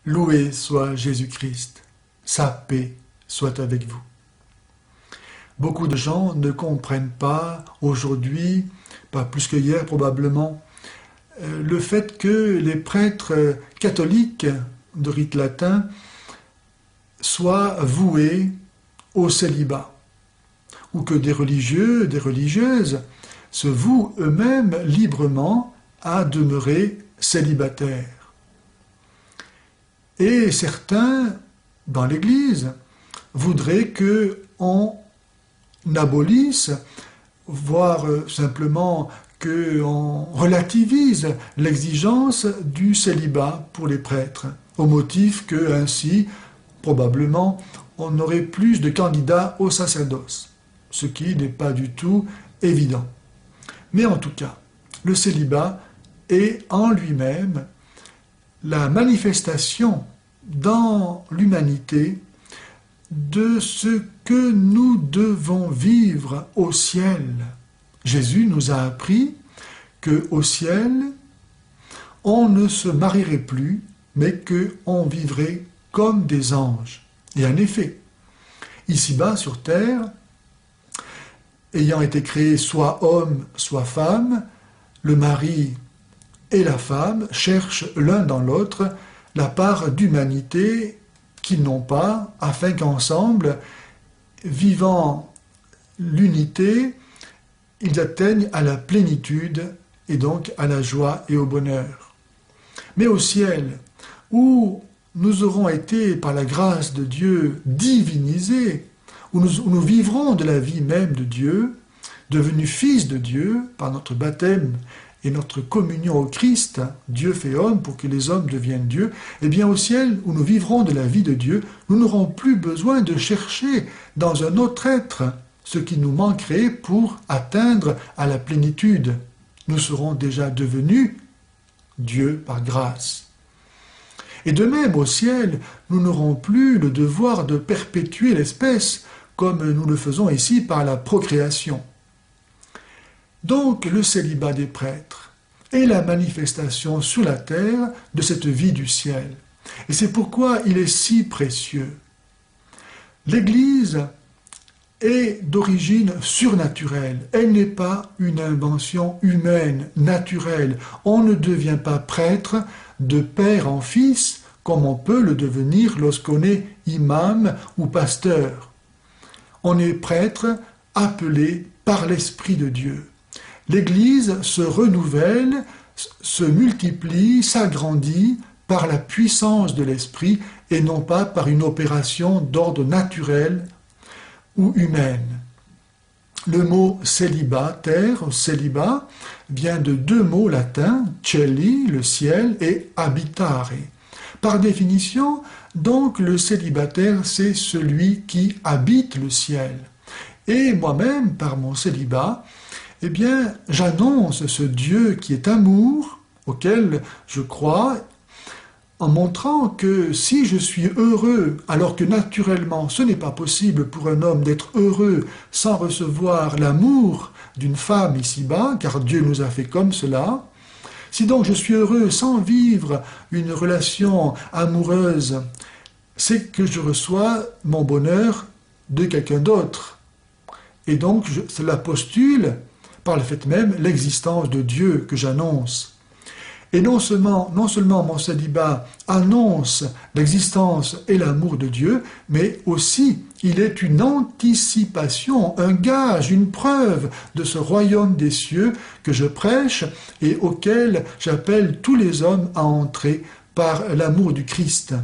Loué soit Jésus-Christ, sa paix soit avec vous. Beaucoup de gens ne comprennent pas aujourd'hui, pas plus que hier probablement, le fait que les prêtres catholiques de rite latin soient voués au célibat, ou que des religieux, des religieuses se vouent eux-mêmes librement à demeurer célibataires. Et certains, dans l'Église, voudraient qu'on abolisse, voire simplement qu'on relativise l'exigence du célibat pour les prêtres, au motif que ainsi, probablement, on aurait plus de candidats au sacerdoce, ce qui n'est pas du tout évident. Mais en tout cas, le célibat est en lui-même la manifestation dans l'humanité de ce que nous devons vivre au ciel. Jésus nous a appris qu'au ciel, on ne se marierait plus, mais qu'on vivrait comme des anges. Et en effet, ici-bas sur terre, ayant été créés soit homme, soit femme, le mari et la femme cherchent l'un dans l'autre la part d'humanité qu'ils n'ont pas, afin qu'ensemble, vivant l'unité, ils atteignent à la plénitude et donc à la joie et au bonheur. Mais au ciel, où nous aurons été, par la grâce de Dieu, divinisés, où nous vivrons de la vie même de Dieu, devenus fils de Dieu par notre baptême et notre communion au Christ, Dieu fait homme pour que les hommes deviennent Dieu, eh bien au ciel, où nous vivrons de la vie de Dieu, nous n'aurons plus besoin de chercher dans un autre être ce qui nous manquerait pour atteindre à la plénitude. Nous serons déjà devenus Dieu par grâce. Et de même, au ciel, nous n'aurons plus le devoir de perpétuer l'espèce, comme nous le faisons ici par la procréation. Donc, le célibat des prêtres est la manifestation sur la terre de cette vie du ciel. Et c'est pourquoi il est si précieux. L'Église est d'origine surnaturelle. Elle n'est pas une invention humaine, naturelle. On ne devient pas prêtre de père en fils, comme on peut le devenir lorsqu'on est imam ou pasteur. On est prêtre appelé par l'Esprit de Dieu. L'Église se renouvelle, se multiplie, s'agrandit par la puissance de l'Esprit et non pas par une opération d'ordre naturel ou humaine. Le mot célibataire, célibat, vient de deux mots latins, celi, le ciel, et habitare. Par définition, donc, le célibataire, c'est celui qui habite le ciel. Et moi-même, par mon célibat, eh bien, j'annonce ce Dieu qui est amour, auquel je crois, en montrant que si je suis heureux, alors que naturellement ce n'est pas possible pour un homme d'être heureux sans recevoir l'amour d'une femme ici-bas, car Dieu nous a fait comme cela, si donc je suis heureux sans vivre une relation amoureuse, c'est que je reçois mon bonheur de quelqu'un d'autre. Et donc cela postule, par le fait même, l'existence de Dieu que j'annonce. Et non seulement mon célibat annonce l'existence et l'amour de Dieu, mais aussi il est une anticipation, un gage, une preuve de ce royaume des cieux que je prêche et auquel j'appelle tous les hommes à entrer par l'amour du Christ.